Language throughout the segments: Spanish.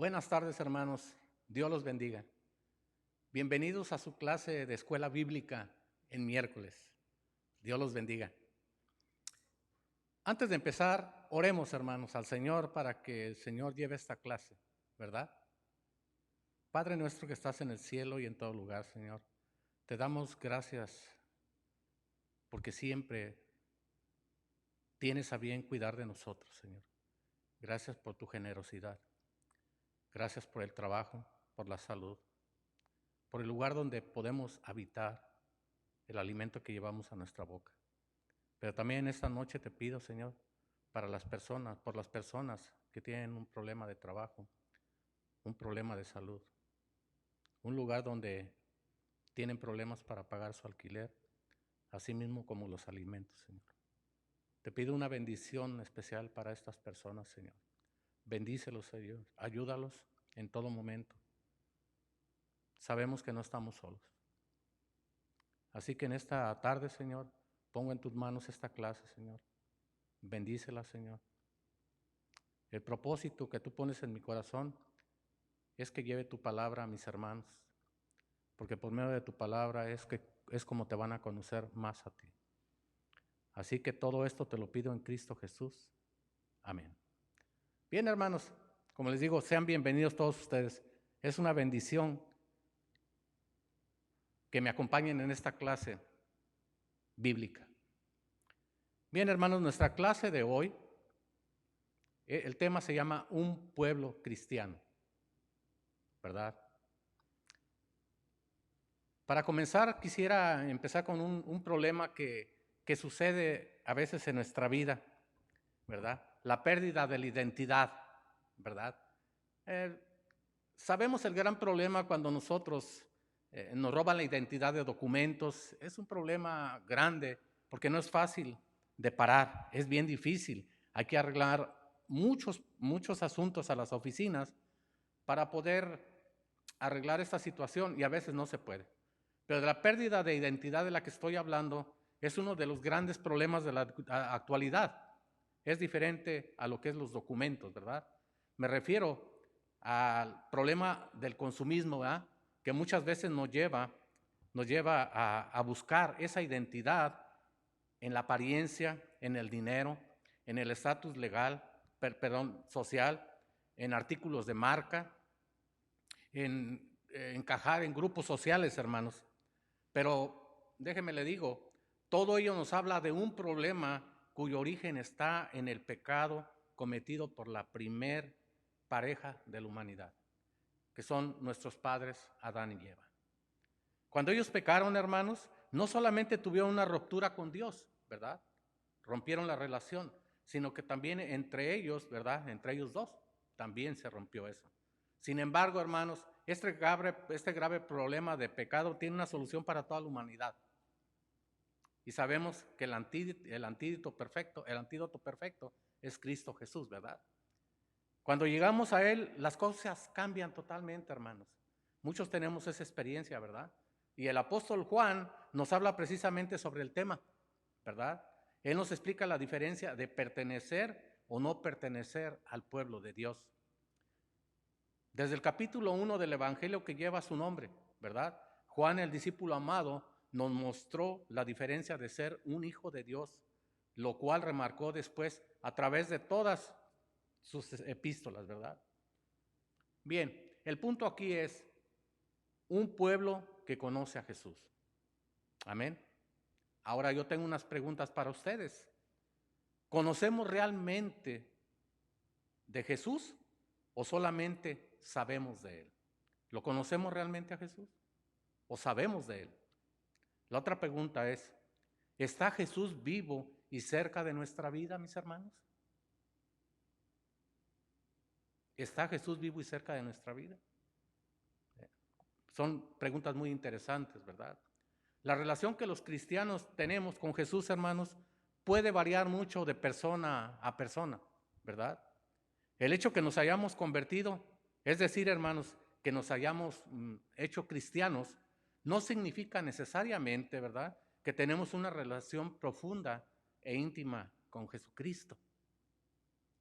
Buenas tardes, hermanos. Dios los bendiga. Bienvenidos a su clase de escuela bíblica en miércoles. Dios los bendiga. Antes de empezar, oremos, hermanos, al Señor para que el Señor lleve esta clase, ¿verdad? Padre nuestro que estás en el cielo y en todo lugar, Señor, te damos gracias porque siempre tienes a bien cuidar de nosotros, Señor. Gracias por tu generosidad. Gracias por el trabajo, por la salud, por el lugar donde podemos habitar, el alimento que llevamos a nuestra boca. Pero también esta noche te pido, Señor, para las personas, por las personas que tienen un problema de trabajo, un problema de salud, un lugar donde tienen problemas para pagar su alquiler, así mismo como los alimentos, Señor. Te pido una bendición especial para estas personas, Señor. Bendícelos, Señor. Ayúdalos en todo momento. Sabemos que no estamos solos. Así que en esta tarde, Señor, pongo en tus manos esta clase, Señor. Bendícela, Señor. El propósito que tú pones en mi corazón es que lleve tu palabra a mis hermanos, porque por medio de tu palabra es como te van a conocer más a ti. Así que todo esto te lo pido en Cristo Jesús. Amén. Bien, hermanos, como les digo, sean bienvenidos todos ustedes. Es una bendición que me acompañen en esta clase bíblica. Bien, hermanos, nuestra clase de hoy, el tema se llama Un pueblo cristiano, ¿verdad? Para comenzar, quisiera empezar con un problema que sucede a veces en nuestra vida, ¿verdad? La pérdida de la identidad, ¿verdad? Sabemos el gran problema cuando nosotros nos roban la identidad de documentos. Es un problema grande porque no es fácil de parar, es bien difícil. Hay que arreglar muchos asuntos a las oficinas para poder arreglar esta situación y a veces no se puede. Pero la pérdida de identidad de la que estoy hablando es uno de los grandes problemas de la actualidad. Es diferente a lo que es los documentos, ¿verdad? Me refiero al problema del consumismo, ¿verdad? Que muchas veces nos lleva a buscar esa identidad en la apariencia, en el dinero, en el estatus legal, social, en artículos de marca, en encajar en grupos sociales, hermanos. Pero déjeme le digo, todo ello nos habla de un problema cuyo origen está en el pecado cometido por la primer pareja de la humanidad, que son nuestros padres Adán y Eva. Cuando ellos pecaron, hermanos, no solamente tuvieron una ruptura con Dios, ¿verdad? Rompieron la relación, sino que también entre ellos, ¿verdad? Entre ellos dos, también se rompió eso. Sin embargo, hermanos, este grave problema de pecado tiene una solución para toda la humanidad. Y sabemos que el antídoto perfecto es Cristo Jesús, ¿verdad? Cuando llegamos a Él, las cosas cambian totalmente, hermanos. Muchos tenemos esa experiencia, ¿verdad? Y el apóstol Juan nos habla precisamente sobre el tema, ¿verdad? Él nos explica la diferencia de pertenecer o no pertenecer al pueblo de Dios. Desde el capítulo 1 del Evangelio que lleva su nombre, ¿verdad? Juan, el discípulo amado, nos mostró la diferencia de ser un hijo de Dios, lo cual remarcó después a través de todas sus epístolas, ¿verdad? Bien, el punto aquí es un pueblo que conoce a Jesús. Amén. Ahora yo tengo unas preguntas para ustedes. ¿Conocemos realmente de Jesús o solamente sabemos de Él? ¿Lo conocemos realmente a Jesús o sabemos de Él? La otra pregunta es, ¿está Jesús vivo y cerca de nuestra vida, mis hermanos? ¿Está Jesús vivo y cerca de nuestra vida? Son preguntas muy interesantes, ¿verdad? La relación que los cristianos tenemos con Jesús, hermanos, puede variar mucho de persona a persona, ¿verdad? El hecho que nos hayamos convertido, es decir, hermanos, que nos hayamos hecho cristianos, no significa necesariamente, ¿verdad?, que tenemos una relación profunda e íntima con Jesucristo.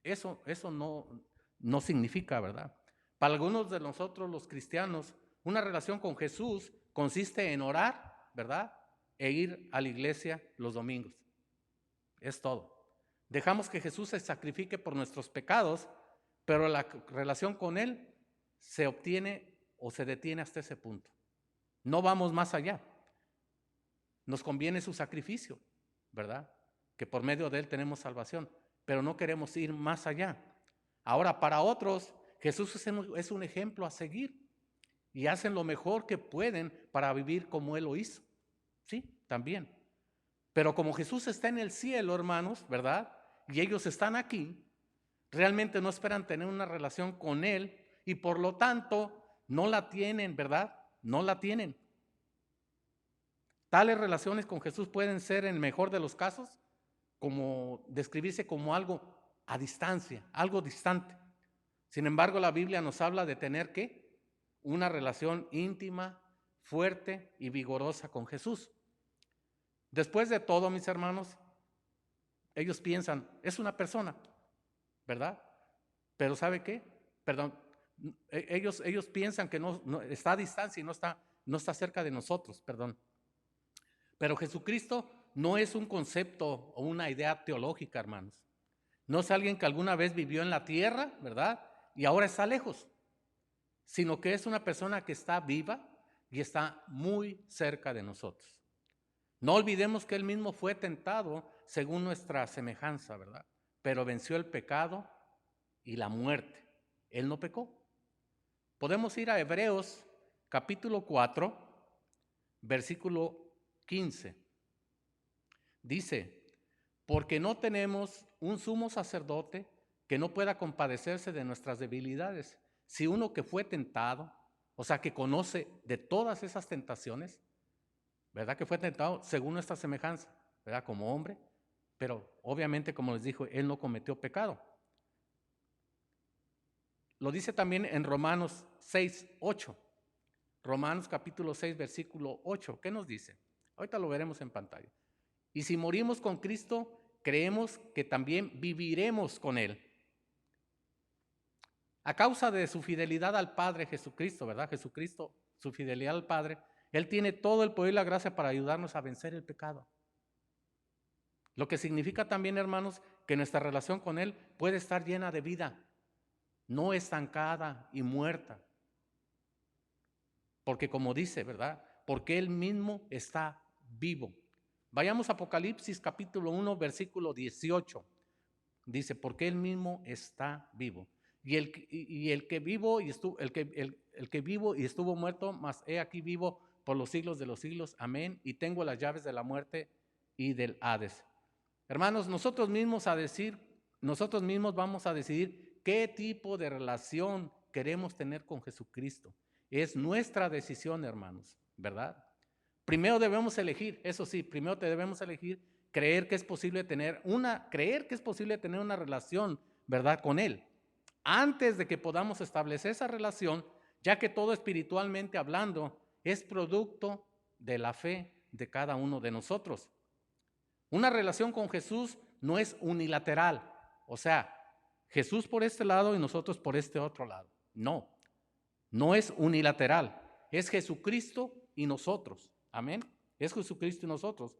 Eso no significa, ¿verdad? Para algunos de nosotros los cristianos, una relación con Jesús consiste en orar, ¿verdad? E ir a la iglesia los domingos. Es todo. Dejamos que Jesús se sacrifique por nuestros pecados, pero la relación con Él se obtiene o se detiene hasta ese punto. No vamos más allá. Nos conviene su sacrificio, ¿verdad? Que por medio de Él tenemos salvación, pero no queremos ir más allá. Ahora, para otros, Jesús es un ejemplo a seguir y hacen lo mejor que pueden para vivir como Él lo hizo. Sí, también. Pero como Jesús está en el cielo, hermanos, ¿verdad? Y ellos están aquí, realmente no esperan tener una relación con Él y por lo tanto no la tienen, ¿verdad? No la tienen. Tales relaciones con Jesús pueden ser, en el mejor de los casos, como describirse como algo a distancia, algo distante. Sin embargo, la Biblia nos habla de tener ¿qué? Una relación íntima, fuerte y vigorosa con Jesús. Después de todo, mis hermanos, ellos piensan, es una persona, ¿verdad? Pero ¿sabe qué? Perdón, ellos piensan que no está a distancia y no está cerca de nosotros, perdón. Pero Jesucristo no es un concepto o una idea teológica, hermanos. No es alguien que alguna vez vivió en la tierra, ¿verdad? Y ahora está lejos, sino que es una persona que está viva y está muy cerca de nosotros. No olvidemos que Él mismo fue tentado según nuestra semejanza, ¿verdad? Pero venció el pecado y la muerte. Él no pecó. Podemos ir a Hebreos capítulo 4, versículo 15. Dice, porque no tenemos un sumo sacerdote que no pueda compadecerse de nuestras debilidades. Si uno que fue tentado, o sea, que conoce de todas esas tentaciones, ¿verdad? Que fue tentado según nuestra semejanza, ¿verdad? Como hombre, pero obviamente, como les dijo, Él no cometió pecado. Lo dice también en Romanos 6, 8. Romanos capítulo 6, versículo 8. ¿Qué nos dice? Ahorita lo veremos en pantalla. Y si morimos con Cristo, creemos que también viviremos con Él. A causa de su fidelidad al Padre Jesucristo, ¿verdad? Jesucristo, su fidelidad al Padre, Él tiene todo el poder y la gracia para ayudarnos a vencer el pecado. Lo que significa también, hermanos, que nuestra relación con Él puede estar llena de vida, no estancada y muerta. Porque como dice, ¿verdad? Porque Él mismo está vivo. Vayamos a Apocalipsis capítulo 1, versículo 18. Dice, porque Él mismo está vivo. Y el que vivo y estuvo muerto, mas he aquí vivo por los siglos de los siglos. Amén. Y tengo las llaves de la muerte y del Hades. Hermanos, nosotros mismos vamos a decidir qué tipo de relación queremos tener con Jesucristo. Es nuestra decisión, hermanos, ¿verdad? Primero debemos elegir, eso sí, primero debemos elegir creer que es posible tener una relación, ¿verdad? Con Él. Antes de que podamos establecer esa relación, ya que todo espiritualmente hablando es producto de la fe de cada uno de nosotros. Una relación con Jesús no es unilateral, o sea, Jesús por este lado y nosotros por este otro lado. No, no es unilateral, es Jesucristo y nosotros. Amén. Es Jesucristo y nosotros.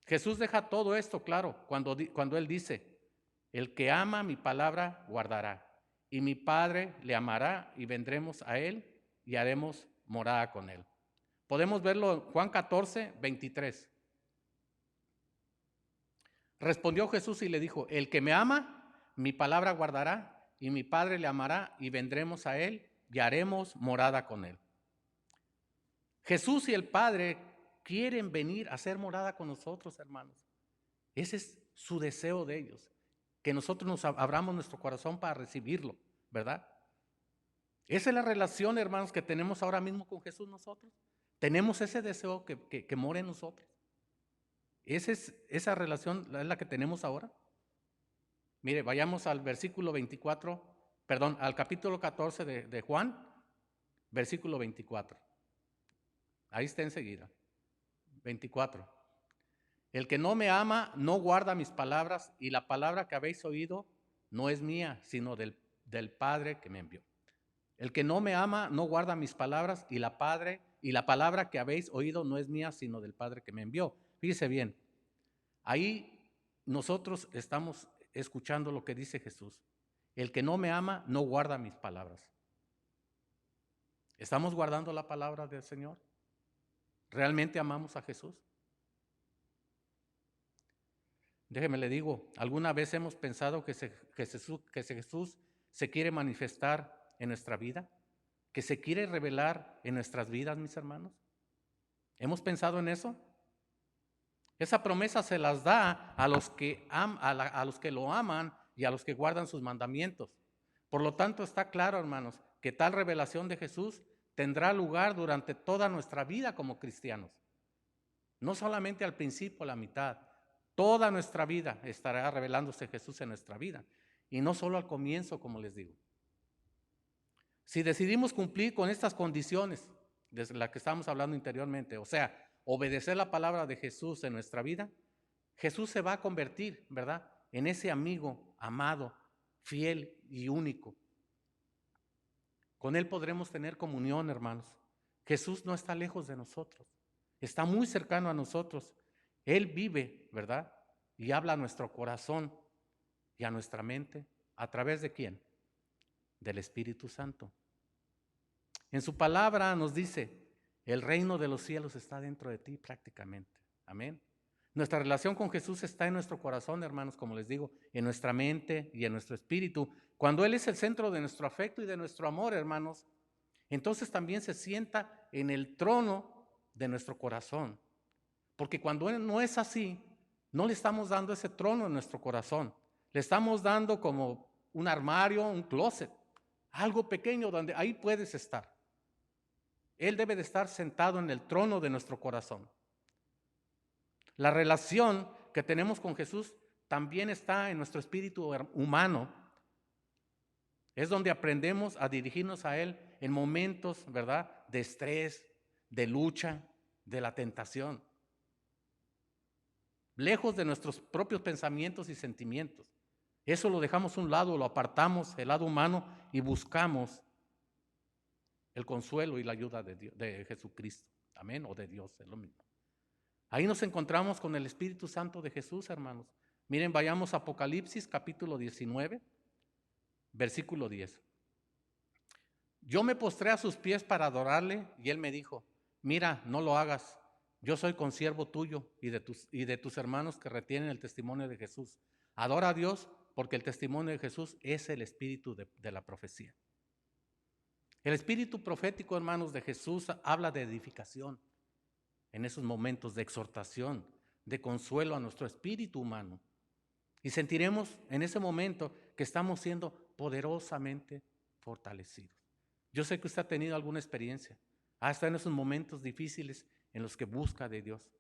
Jesús deja todo esto claro cuando Él dice, el que ama mi palabra guardará, y mi Padre le amará y vendremos a Él y haremos morada con Él. Podemos verlo en Juan 14, 23. Respondió Jesús y le dijo, el que me ama, mi palabra guardará, y mi Padre le amará y vendremos a Él y haremos morada con Él. Jesús y el Padre quieren venir a hacer morada con nosotros, hermanos. Ese es su deseo de ellos, que nosotros nos abramos nuestro corazón para recibirlo, ¿verdad? Esa es la relación, hermanos, que tenemos ahora mismo con Jesús nosotros. Tenemos ese deseo que mora en nosotros. Esa relación es la que tenemos ahora. Mire, vayamos al versículo 24, perdón, al capítulo 14 de Juan, versículo 24. Ahí está enseguida. 24. El que no me ama no guarda mis palabras, y la palabra que habéis oído no es mía, sino del Padre que me envió. El que no me ama no guarda mis palabras y la palabra que habéis oído no es mía, sino del Padre que me envió. Fíjese bien, ahí nosotros estamos escuchando lo que dice Jesús. El que no me ama no guarda mis palabras. ¿Estamos guardando la palabra del Señor? ¿Realmente amamos a Jesús? Déjeme le digo, ¿alguna vez hemos pensado que Jesús se quiere manifestar en nuestra vida? ¿Que se quiere revelar en nuestras vidas, mis hermanos? ¿Hemos pensado en eso? Esa promesa se las da a los que lo aman y a los que guardan sus mandamientos. Por lo tanto, está claro, hermanos, que tal revelación de Jesús tendrá lugar durante toda nuestra vida como cristianos. No solamente al principio, a la mitad. Toda nuestra vida estará revelándose Jesús en nuestra vida. Y no solo al comienzo, como les digo. Si decidimos cumplir con estas condiciones, de las que estamos hablando anteriormente, o sea, obedecer la palabra de Jesús en nuestra vida, Jesús se va a convertir, ¿verdad?, en ese amigo amado, fiel y único. Con Él podremos tener comunión, hermanos. Jesús no está lejos de nosotros, está muy cercano a nosotros. Él vive, ¿verdad?, y habla a nuestro corazón y a nuestra mente. ¿A través de quién? Del Espíritu Santo. En su palabra nos dice, el reino de los cielos está dentro de ti prácticamente. Amén. Nuestra relación con Jesús está en nuestro corazón, hermanos, como les digo, en nuestra mente y en nuestro espíritu. Cuando Él es el centro de nuestro afecto y de nuestro amor, hermanos, entonces también se sienta en el trono de nuestro corazón. Porque cuando Él no es así, no le estamos dando ese trono en nuestro corazón. Le estamos dando como un armario, un closet, algo pequeño donde ahí puedes estar. Él debe de estar sentado en el trono de nuestro corazón. La relación que tenemos con Jesús también está en nuestro espíritu humano. Es donde aprendemos a dirigirnos a Él en momentos, ¿verdad?, de estrés, de lucha, de la tentación. Lejos de nuestros propios pensamientos y sentimientos. Eso lo dejamos a un lado, lo apartamos, el lado humano, y buscamos el consuelo y la ayuda de Dios, de Jesucristo. Amén, o de Dios, es lo mismo. Ahí nos encontramos con el Espíritu Santo de Jesús, hermanos. Miren, vayamos a Apocalipsis capítulo 19, versículo 10. Yo me postré a sus pies para adorarle y él me dijo, mira, no lo hagas. Yo soy consiervo tuyo y de tus hermanos que retienen el testimonio de Jesús. Adora a Dios porque el testimonio de Jesús es el espíritu de la profecía. El espíritu profético, hermanos, de Jesús habla de edificación en esos momentos, de exhortación, de consuelo a nuestro espíritu humano. Y sentiremos en ese momento que estamos siendo poderosamente fortalecidos. Yo sé que usted ha tenido alguna experiencia, hasta en esos momentos difíciles en los que busca de Dios.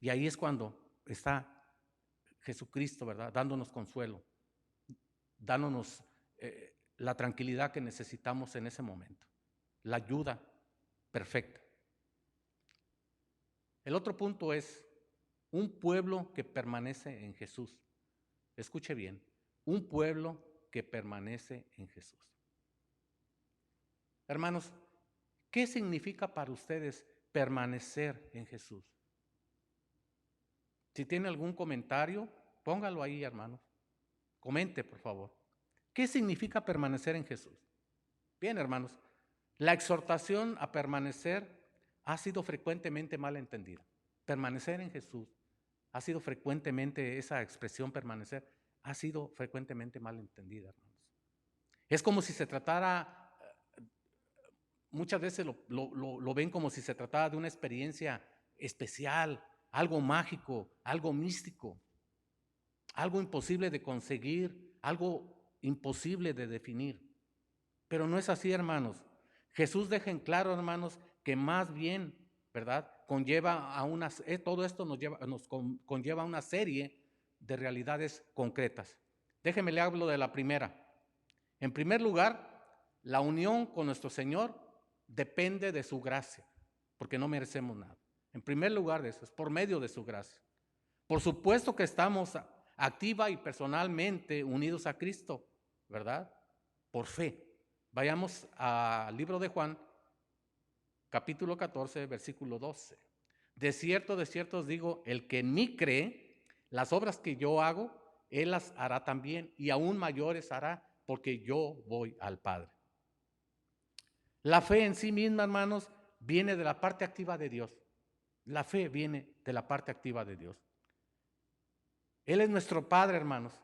Y ahí es cuando está Jesucristo, ¿verdad?, dándonos consuelo, dándonos la tranquilidad que necesitamos en ese momento, la ayuda perfecta. El otro punto es un pueblo que permanece en Jesús. Escuche bien, un pueblo que permanece en Jesús. Hermanos, ¿qué significa para ustedes permanecer en Jesús? Si tiene algún comentario, póngalo ahí, hermanos. Comente, por favor. ¿Qué significa permanecer en Jesús? Bien, hermanos, la exhortación a permanecer ha sido frecuentemente mal entendida. Permanecer en Jesús ha sido frecuentemente, esa expresión permanecer, ha sido frecuentemente mal entendida, hermanos. Es como si se tratara, muchas veces lo ven como si se tratara de una experiencia especial, algo mágico, algo místico, algo imposible de conseguir, algo imposible de definir. Pero no es así, hermanos. Jesús deja en claro, hermanos, que más bien, ¿verdad?, conlleva a todo esto nos conlleva a una serie de realidades concretas. Déjeme le hablo de la primera. En primer lugar, la unión con nuestro Señor depende de su gracia, porque no merecemos nada. En primer lugar de eso, es por medio de su gracia. Por supuesto que estamos activa y personalmente unidos a Cristo, ¿verdad?, por fe. Vayamos al libro de Juan, capítulo 14, versículo 12. De cierto os digo, el que en mí cree, las obras que yo hago, él las hará también, y aún mayores hará, porque yo voy al Padre. La fe en sí misma, hermanos, viene de la parte activa de Dios. La fe viene de la parte activa de Dios. Él es nuestro Padre, hermanos,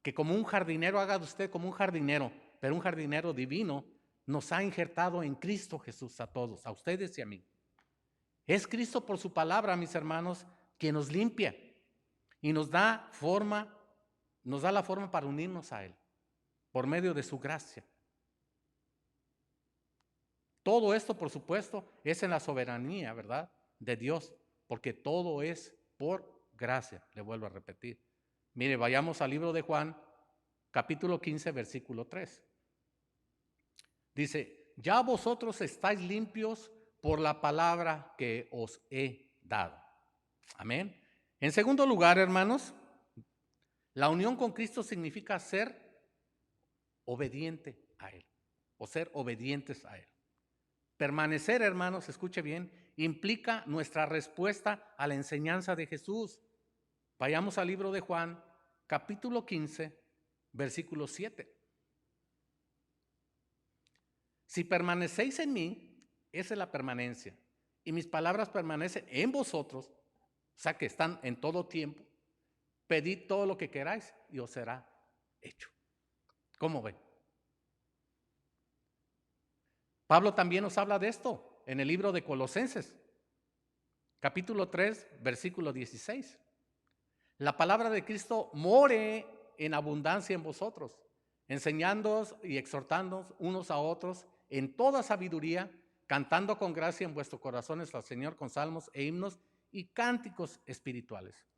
que como un jardinero, haga de usted como un jardinero, pero un jardinero divino, nos ha injertado en Cristo Jesús a todos, a ustedes y a mí. Es Cristo por su palabra, mis hermanos, quien nos limpia y nos da la forma para unirnos a Él, por medio de su gracia. Todo esto, por supuesto, es en la soberanía, ¿verdad?, de Dios, porque todo es por gracia, le vuelvo a repetir. Mire, vayamos al libro de Juan, capítulo 15, versículo 3. Dice, ya vosotros estáis limpios por la palabra que os he dado. Amén. En segundo lugar, hermanos, la unión con Cristo significa ser obediente a Él, o ser obedientes a Él. Permanecer, hermanos, escuche bien, implica nuestra respuesta a la enseñanza de Jesús. Vayamos al libro de Juan, capítulo 15, versículo 7. Si permanecéis en mí, esa es la permanencia, y mis palabras permanecen en vosotros, o sea que están en todo tiempo, pedid todo lo que queráis y os será hecho. ¿Cómo ven? Pablo también nos habla de esto en el libro de Colosenses, capítulo 3, versículo 16. La palabra de Cristo more en abundancia en vosotros, enseñándoos y exhortándoos unos a otros en toda sabiduría, cantando con gracia en vuestros corazones al Señor con salmos e himnos y cánticos espirituales.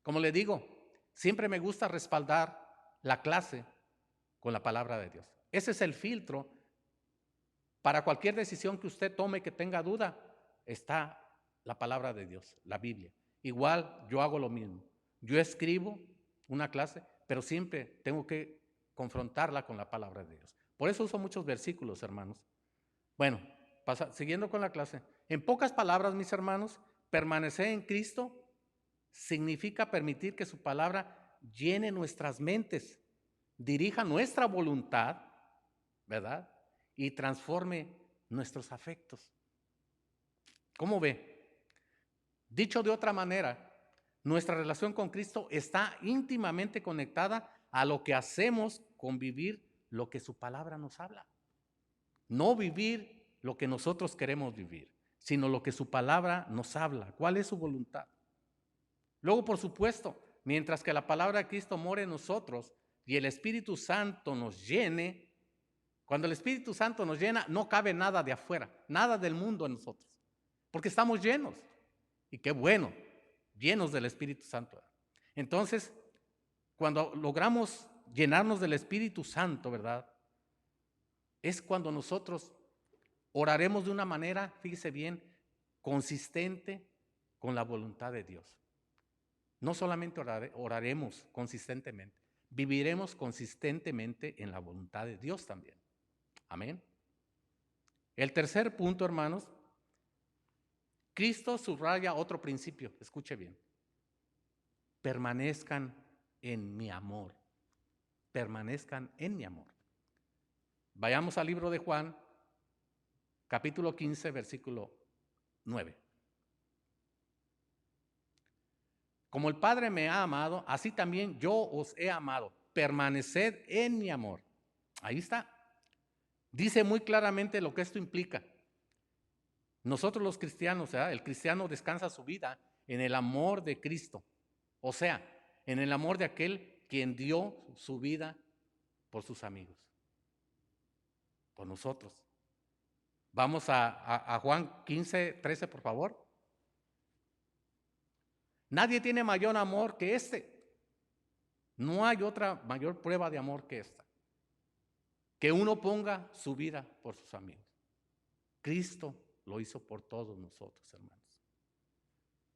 Como le digo, siempre me gusta respaldar la clase con la palabra de Dios. Ese es el filtro para cualquier decisión que usted tome que tenga duda. Está la palabra de Dios, la Biblia. Igual yo hago lo mismo. Yo escribo una clase, pero siempre tengo que confrontarla con la palabra de Dios. Por eso uso muchos versículos, hermanos. Bueno, siguiendo con la clase. En pocas palabras, mis hermanos, permanecer en Cristo significa permitir que su palabra llene nuestras mentes, dirija nuestra voluntad, ¿verdad?, y transforme nuestros afectos. ¿Cómo ve? Dicho de otra manera, nuestra relación con Cristo está íntimamente conectada a lo que hacemos con vivir lo que su palabra nos habla. No vivir lo que nosotros queremos vivir, sino lo que su palabra nos habla. ¿Cuál es su voluntad? Luego, por supuesto, mientras que la palabra de Cristo more en nosotros y el Espíritu Santo nos llene, cuando el Espíritu Santo nos llena, no cabe nada de afuera, nada del mundo en nosotros, porque estamos llenos. Y qué bueno, llenos del Espíritu Santo. Entonces, cuando logramos llenarnos del Espíritu Santo, ¿verdad?, es cuando nosotros oraremos de una manera, fíjese bien, consistente con la voluntad de Dios. No solamente oraremos consistentemente, viviremos consistentemente en la voluntad de Dios también. Amén. El tercer punto, hermanos, Cristo subraya otro principio, escuche bien. Permanezcan en mi amor. Permanezcan en mi amor. Vayamos al libro de Juan, capítulo 15, versículo 9. Como el Padre me ha amado, así también yo os he amado. Permaneced en mi amor. Ahí está. Dice muy claramente lo que esto implica. Nosotros los cristianos, el cristiano descansa su vida en el amor de Cristo. O sea, en el amor de aquel quien dio su vida por sus amigos, por nosotros. Vamos a Juan 15, 13, por favor. Nadie tiene mayor amor que este. No hay otra mayor prueba de amor que esta. Que uno ponga su vida por sus amigos. Cristo lo hizo por todos nosotros, hermanos.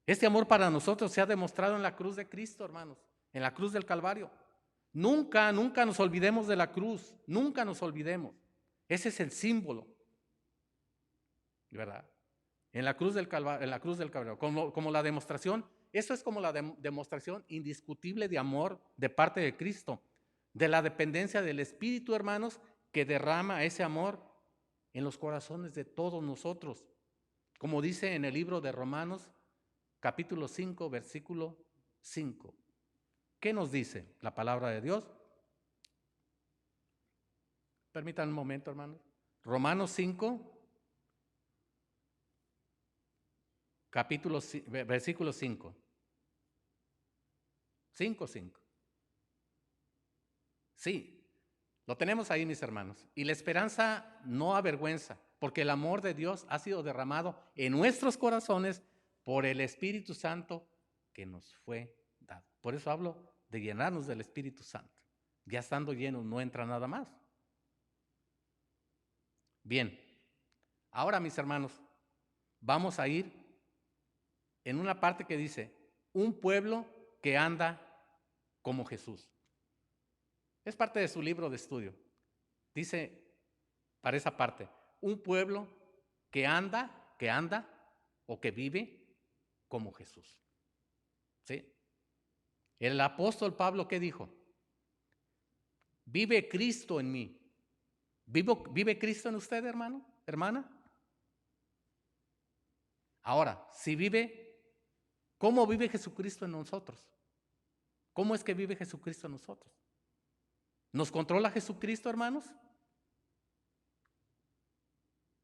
Este amor para nosotros se ha demostrado en la cruz de Cristo, hermanos, en la cruz del Calvario. Nunca nos olvidemos de la cruz, nunca nos olvidemos. Ese es el símbolo, ¿verdad? En la cruz del Calvario, como la demostración, eso es como la demostración indiscutible de amor de parte de Cristo, de la dependencia del Espíritu, hermanos, que derrama ese amor en los corazones de todos nosotros. Como dice en el libro de Romanos, capítulo 5, versículo 5. ¿Qué nos dice la palabra de Dios? Permítanme un momento, hermanos. Romanos 5, versículo 5. 5, 5. Sí, lo tenemos ahí, mis hermanos. Y la esperanza no avergüenza, porque el amor de Dios ha sido derramado en nuestros corazones por el Espíritu Santo que nos fue dado. Por eso hablo de llenarnos del Espíritu Santo. Ya estando llenos no entra nada más. Bien, ahora, mis hermanos, vamos a ir en una parte que dice, un pueblo que anda como Jesús. Es parte de su libro de estudio. Dice para esa parte, un pueblo que anda o que vive como Jesús. ¿Sí? El apóstol Pablo, ¿qué dijo? Vive Cristo en mí. ¿Vive Cristo en usted, hermano, hermana? Ahora, si vive, ¿cómo vive Jesucristo en nosotros? ¿Cómo es que vive Jesucristo en nosotros? ¿Nos controla Jesucristo, hermanos?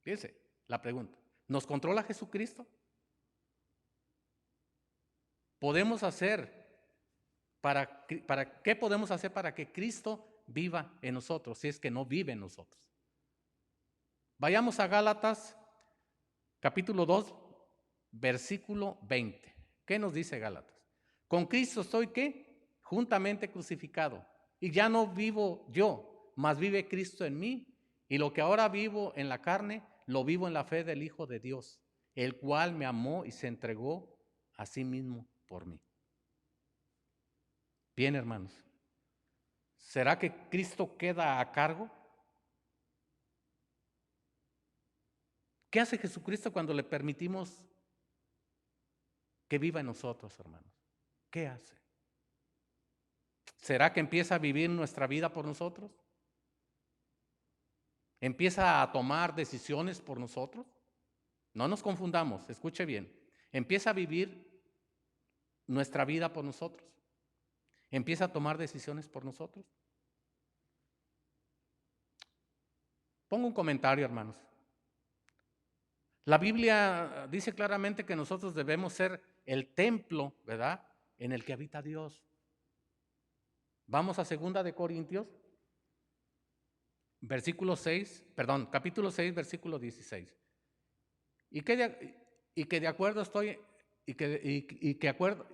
Fíjense la pregunta. ¿Nos controla Jesucristo? ¿Podemos hacer qué podemos hacer para que Cristo viva en nosotros, si es que no vive en nosotros? Vayamos a Gálatas, capítulo 2, versículo 20. ¿Qué nos dice Gálatas? Con Cristo estoy, ¿qué? Juntamente crucificado. Y ya no vivo yo, mas vive Cristo en mí. Y lo que ahora vivo en la carne, lo vivo en la fe del Hijo de Dios, el cual me amó y se entregó a sí mismo por mí. Bien, hermanos. ¿Será que Cristo queda a cargo? ¿Qué hace Jesucristo cuando le permitimos que viva en nosotros, hermanos? ¿Qué hace? ¿Será que empieza a vivir nuestra vida por nosotros? ¿Empieza a tomar decisiones por nosotros? No nos confundamos, escuche bien. Empieza a vivir nuestra vida por nosotros. Empieza a tomar decisiones por nosotros. Pongo un comentario, hermanos. La Biblia dice claramente que nosotros debemos ser el templo, ¿verdad?, en el que habita Dios. Vamos a 2 de Corintios, capítulo 6, versículo 16. Y que de acuerdo estoy, ¿qué acuerdo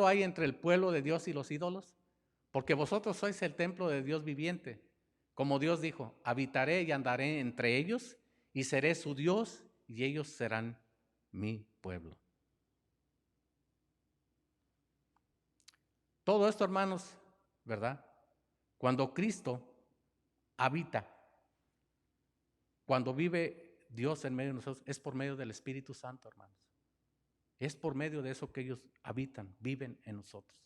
hay entre el pueblo de Dios y los ídolos? Porque vosotros sois el templo de Dios viviente. Como Dios dijo, habitaré y andaré entre ellos y seré su Dios y ellos serán mi pueblo. Todo esto, hermanos, ¿verdad? Cuando Cristo habita, cuando vive Dios en medio de nosotros, es por medio del Espíritu Santo, hermanos. Es por medio de eso que ellos habitan, viven en nosotros.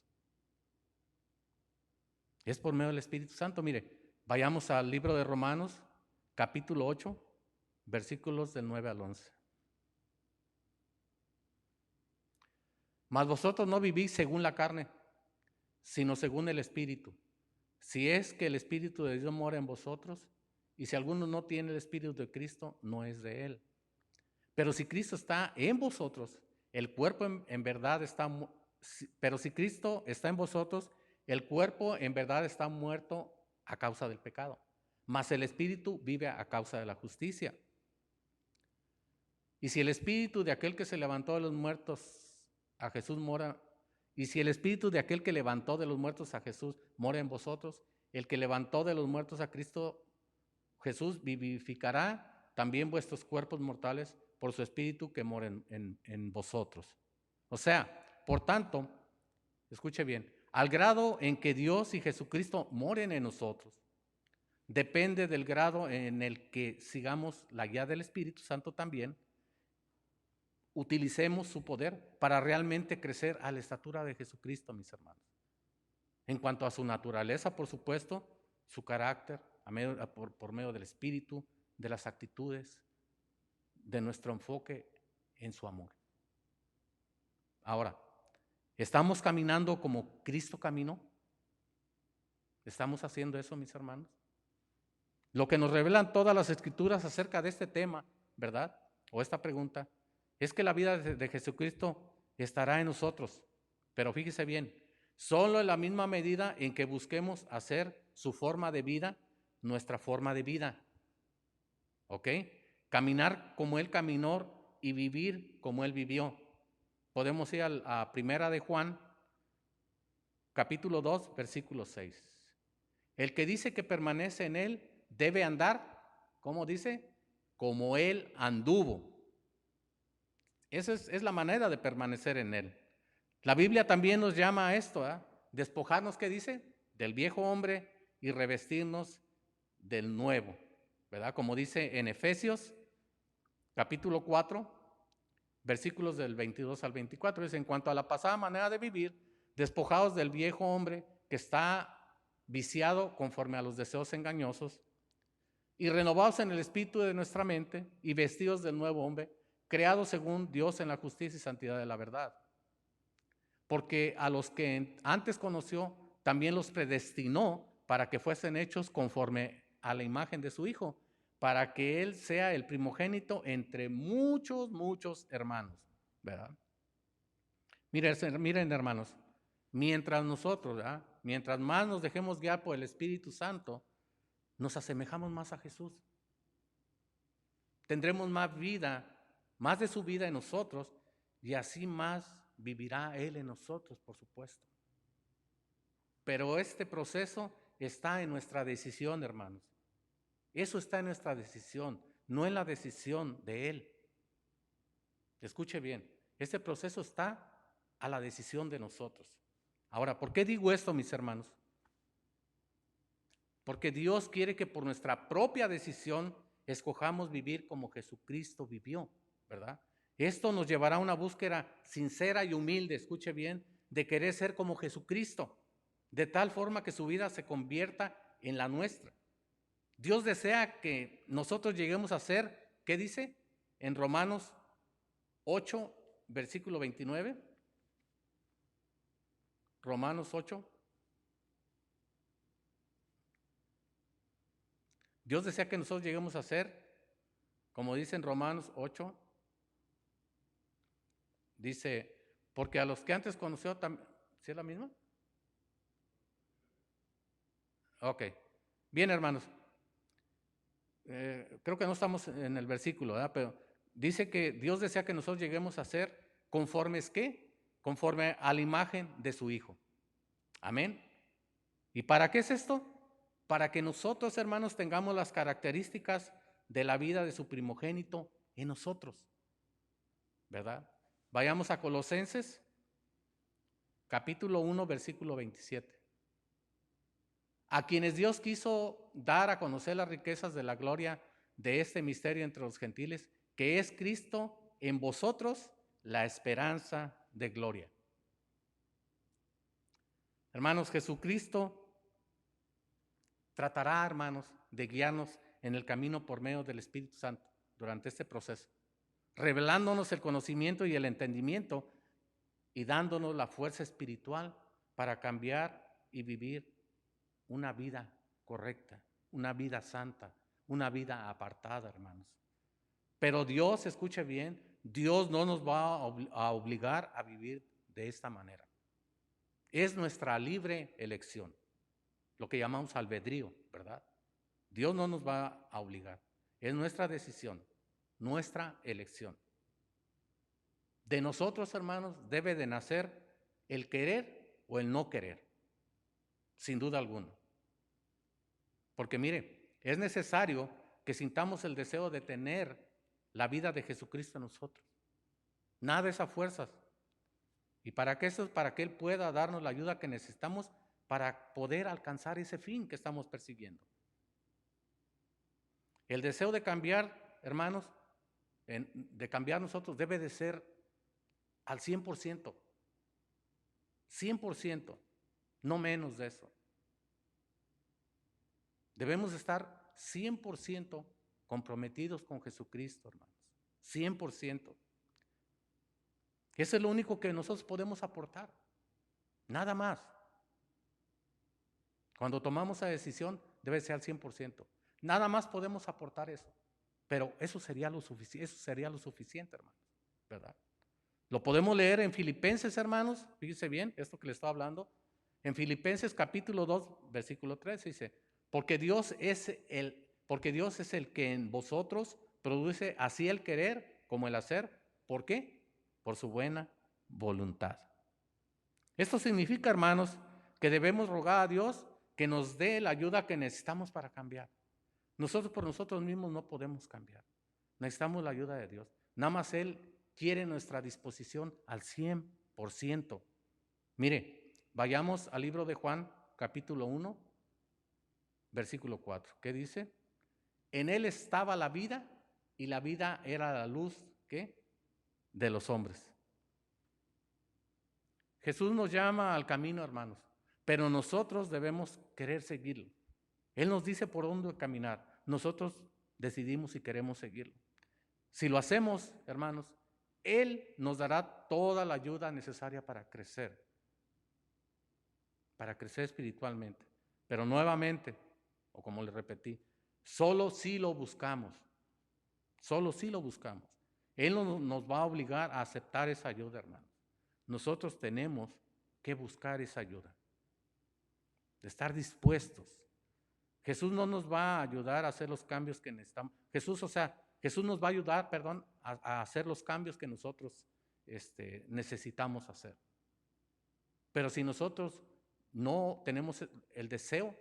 Es por medio del Espíritu Santo. Mire, vayamos al libro de Romanos, capítulo 8, versículos del 9 al 11. Mas vosotros no vivís según la carne, sino según el Espíritu. Si es que el Espíritu de Dios mora en vosotros, y si alguno no tiene el Espíritu de Cristo, no es de él. Pero si Cristo está en vosotros, el cuerpo en verdad está, pero si Cristo está en vosotros, el cuerpo en verdad está muerto a causa del pecado, mas el Espíritu vive a causa de la justicia. Y si el Espíritu de aquel que se levantó de los muertos a Jesús mora, y si el Espíritu de aquel que levantó de los muertos a Jesús mora en vosotros, el que levantó de los muertos a Cristo Jesús vivificará también vuestros cuerpos mortales por su Espíritu que mora en vosotros. O sea, por tanto, escuche bien, al grado en que Dios y Jesucristo moren en nosotros, depende del grado en el que sigamos la guía del Espíritu Santo también, utilicemos su poder para realmente crecer a la estatura de Jesucristo, mis hermanos. En cuanto a su naturaleza, por supuesto, su carácter, por medio del Espíritu, de las actitudes, de nuestro enfoque en su amor. Ahora, ¿estamos caminando como Cristo caminó? ¿Estamos haciendo eso, mis hermanos? Lo que nos revelan todas las Escrituras acerca de este tema, ¿verdad? O esta pregunta, es que la vida de Jesucristo estará en nosotros. Pero fíjese bien, solo en la misma medida en que busquemos hacer su forma de vida, nuestra forma de vida. ¿Ok? Caminar como Él caminó y vivir como Él vivió. Podemos ir a Primera de Juan, capítulo 2, versículo 6. El que dice que permanece en Él debe andar, ¿cómo dice? Como Él anduvo. Esa es la manera de permanecer en Él. La Biblia también nos llama a esto, despojarnos, ¿qué dice? Del viejo hombre y revestirnos del nuevo, ¿verdad? Como dice en Efesios, capítulo 4, versículos del 22 al 24, dice, en cuanto a la pasada manera de vivir, despojados del viejo hombre que está viciado conforme a los deseos engañosos, y renovados en el espíritu de nuestra mente, y vestidos del nuevo hombre, creados según Dios en la justicia y santidad de la verdad. Porque a los que antes conoció, también los predestinó para que fuesen hechos conforme a la imagen de su Hijo, para que Él sea el primogénito entre muchos hermanos, ¿verdad? Miren, hermanos, mientras nosotros, ¿verdad? Mientras más nos dejemos guiar por el Espíritu Santo, nos asemejamos más a Jesús. Tendremos más vida, más de su vida en nosotros, y así más vivirá Él en nosotros, por supuesto. Pero este proceso está en nuestra decisión, hermanos. Eso está en nuestra decisión, no en la decisión de Él. Escuche bien, este proceso está a la decisión de nosotros. Ahora, ¿por qué digo esto, mis hermanos? Porque Dios quiere que por nuestra propia decisión escojamos vivir como Jesucristo vivió, ¿verdad? Esto nos llevará a una búsqueda sincera y humilde, escuche bien, de querer ser como Jesucristo, de tal forma que su vida se convierta en la nuestra. Dios desea que nosotros lleguemos a ser, ¿qué dice? En Romanos 8, versículo 29. Romanos 8. Dios desea que nosotros lleguemos a ser, como dice en Romanos 8, dice, porque a los que antes conoció, ¿sí es la misma? Ok. Bien, hermanos. Creo que no estamos en el versículo, ¿verdad? Pero dice que Dios desea que nosotros lleguemos a ser conformes, ¿qué? Conforme a la imagen de su Hijo. Amén. ¿Y para qué es esto? Para que nosotros, hermanos, tengamos las características de la vida de su primogénito en nosotros, ¿verdad? Vayamos a Colosenses, capítulo 1, versículo 27. A quienes Dios quiso dar a conocer las riquezas de la gloria de este misterio entre los gentiles, que es Cristo en vosotros, la esperanza de gloria. Hermanos, Jesucristo tratará, hermanos, de guiarnos en el camino por medio del Espíritu Santo durante este proceso, revelándonos el conocimiento y el entendimiento y dándonos la fuerza espiritual para cambiar y vivir una vida correcta, una vida santa, una vida apartada, hermanos. Pero Dios, escuche bien, Dios no nos va a obligar a vivir de esta manera. Es nuestra libre elección, lo que llamamos albedrío, ¿verdad? Dios no nos va a obligar, es nuestra decisión, nuestra elección. De nosotros, hermanos, debe de nacer el querer o el no querer, sin duda alguna. Porque mire, es necesario que sintamos el deseo de tener la vida de Jesucristo en nosotros. Nada es a fuerzas. ¿Y para qué eso? Es para que Él pueda darnos la ayuda que necesitamos para poder alcanzar ese fin que estamos persiguiendo. El deseo de cambiar, hermanos, de cambiar nosotros debe de ser al 100%, 100%, no menos de eso. Debemos estar 100% comprometidos con Jesucristo, hermanos, 100%. Eso es lo único que nosotros podemos aportar, nada más. Cuando tomamos esa decisión, debe ser al 100%. Nada más podemos aportar eso, pero eso sería lo suficiente, hermanos, ¿verdad? Lo podemos leer en Filipenses, hermanos, fíjense bien, esto que les estoy hablando. En Filipenses capítulo 2, versículo 3 dice, porque Dios es el que en vosotros produce así el querer como el hacer. ¿Por qué? Por su buena voluntad. Esto significa, hermanos, que debemos rogar a Dios que nos dé la ayuda que necesitamos para cambiar. Nosotros por nosotros mismos no podemos cambiar. Necesitamos la ayuda de Dios. Nada más Él quiere nuestra disposición al 100%. Mire, vayamos al libro de Juan, capítulo 1, versículo 4. ¿Qué dice? En Él estaba la vida y la vida era la luz, ¿qué? De los hombres. Jesús nos llama al camino, hermanos, pero nosotros debemos querer seguirlo. Él nos dice por dónde caminar. Nosotros decidimos si queremos seguirlo. Si lo hacemos, hermanos, Él nos dará toda la ayuda necesaria para crecer espiritualmente. Pero nuevamente, o como le repetí, solo si lo buscamos. Solo si lo buscamos. Él no nos va a obligar a aceptar esa ayuda, hermanos. Nosotros tenemos que buscar esa ayuda, de estar dispuestos. Jesús no nos va a ayudar a hacer los cambios que necesitamos. Jesús nos va a ayudar, a hacer los cambios que nosotros necesitamos hacer. Pero si nosotros no tenemos el deseo,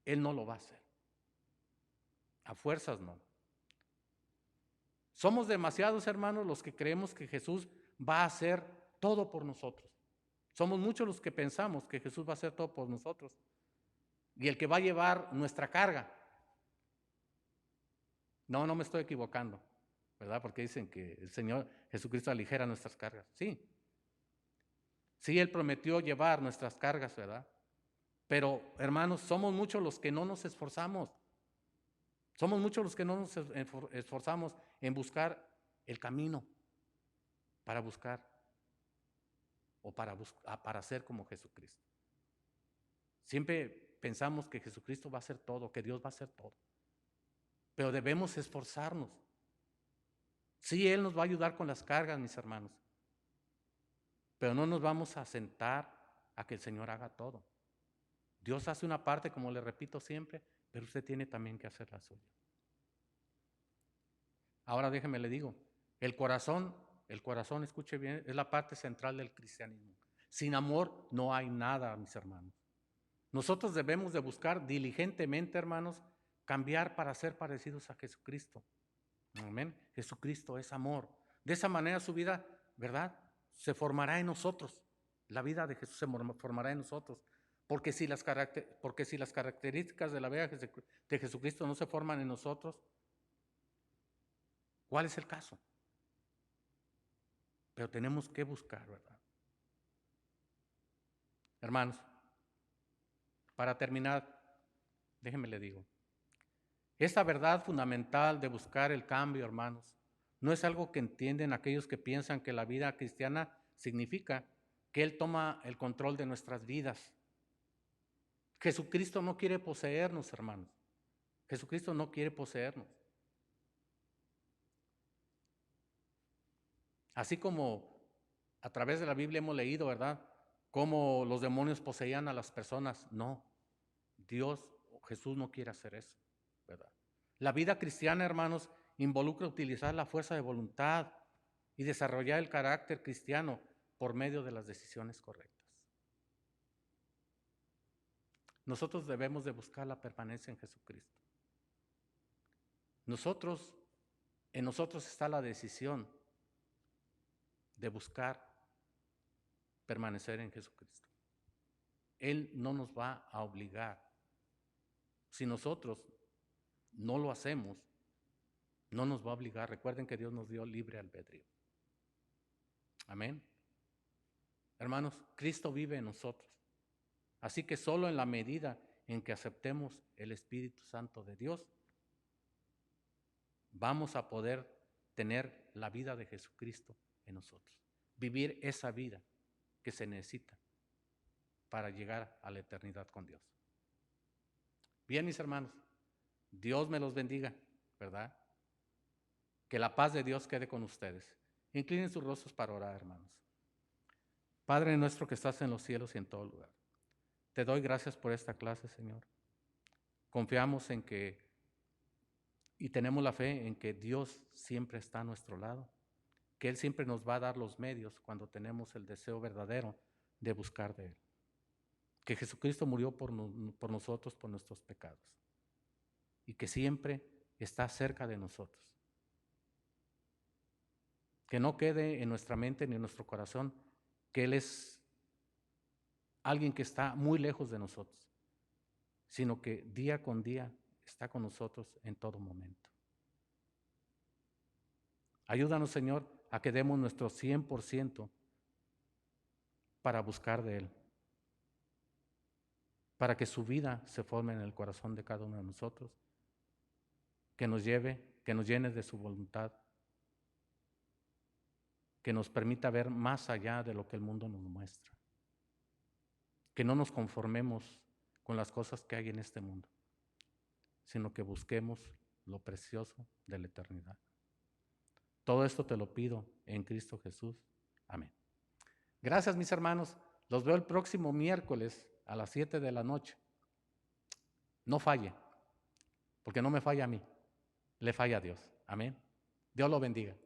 Él no lo va a hacer. A fuerzas no. Somos demasiados, hermanos, los que creemos que Jesús va a hacer todo por nosotros. Somos muchos los que pensamos que Jesús va a hacer todo por nosotros. Y el que va a llevar nuestra carga. No me estoy equivocando, ¿verdad? Porque dicen que el Señor Jesucristo aligera nuestras cargas. Sí. Sí, Él prometió llevar nuestras cargas, ¿verdad? Pero, hermanos, somos muchos los que no nos esforzamos. Somos muchos los que no nos esforzamos en buscar el camino para buscar o para ser como Jesucristo. Siempre pensamos que Jesucristo va a hacer todo, que Dios va a hacer todo. Pero debemos esforzarnos. Sí, Él nos va a ayudar con las cargas, mis hermanos. Pero no nos vamos a sentar a que el Señor haga todo. Dios hace una parte, como le repito siempre, pero usted tiene también que hacer la suya. Ahora déjeme le digo, el corazón, escuche bien, es la parte central del cristianismo. Sin amor no hay nada, mis hermanos. Nosotros debemos de buscar diligentemente, hermanos, cambiar para ser parecidos a Jesucristo. Amén. Jesucristo es amor. De esa manera su vida, ¿verdad?, se formará en nosotros. La vida de Jesús se formará en nosotros. Porque si las características de la vida de Jesucristo no se forman en nosotros, ¿cuál es el caso? Pero tenemos que buscar, ¿verdad? Hermanos, para terminar, déjenme le digo, esta verdad fundamental de buscar el cambio, hermanos, no es algo que entienden aquellos que piensan que la vida cristiana significa que Él toma el control de nuestras vidas. Jesucristo no quiere poseernos, hermanos. Jesucristo no quiere poseernos. Así como a través de la Biblia hemos leído, ¿verdad?, cómo los demonios poseían a las personas. No, Jesús no quiere hacer eso, ¿verdad? La vida cristiana, hermanos, involucra utilizar la fuerza de voluntad y desarrollar el carácter cristiano por medio de las decisiones correctas. Nosotros debemos de buscar la permanencia en Jesucristo. En nosotros está la decisión de buscar permanecer en Jesucristo. Él no nos va a obligar. Si nosotros no lo hacemos, no nos va a obligar. Recuerden que Dios nos dio libre albedrío. Amén. Hermanos, Cristo vive en nosotros. Así que solo en la medida en que aceptemos el Espíritu Santo de Dios, vamos a poder tener la vida de Jesucristo en nosotros. Vivir esa vida que se necesita para llegar a la eternidad con Dios. Bien, mis hermanos, Dios me los bendiga, ¿verdad? Que la paz de Dios quede con ustedes. Inclinen sus rostros para orar, hermanos. Padre nuestro que estás en los cielos y en todo lugar, te doy gracias por esta clase, Señor. Confiamos en que, y tenemos la fe en que Dios siempre está a nuestro lado, que Él siempre nos va a dar los medios cuando tenemos el deseo verdadero de buscar de Él. Que Jesucristo murió por nosotros, por nuestros pecados, y que siempre está cerca de nosotros. Que no quede en nuestra mente ni en nuestro corazón que Él es alguien que está muy lejos de nosotros, sino que día con día está con nosotros en todo momento. Ayúdanos, Señor, a que demos nuestro 100% para buscar de Él, para que su vida se forme en el corazón de cada uno de nosotros, que nos llene de su voluntad, que nos permita ver más allá de lo que el mundo nos muestra, que no nos conformemos con las cosas que hay en este mundo, sino que busquemos lo precioso de la eternidad. Todo esto te lo pido en Cristo Jesús. Amén. Gracias, mis hermanos. Los veo el próximo miércoles a las 7 de la noche. No falle, porque no me falla a mí, le falla a Dios. Amén. Dios lo bendiga.